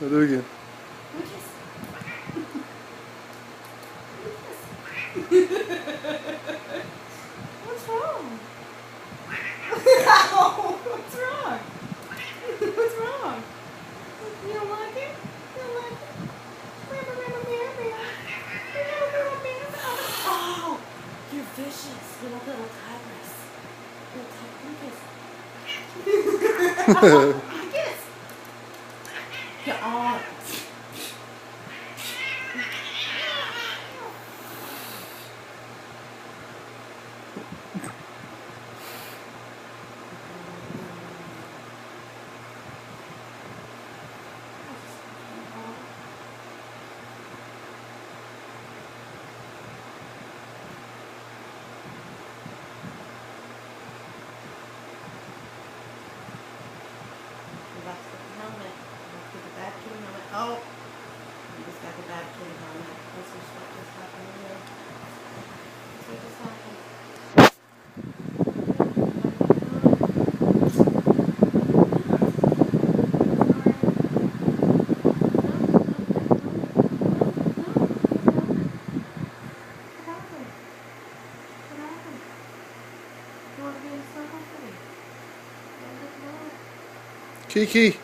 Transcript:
I'll do it again. What's wrong? Ow! What's wrong? What's wrong? You don't like it? You don't like it? Oh! You're vicious. You're like a little tigress. Little tigress. Kiss. Get on. Let's put the helmet. Let's put the bad kid helmet. Oh! You just got the bad kid helmet. Let's just what just happened here. Let's see what just happened. Kiki.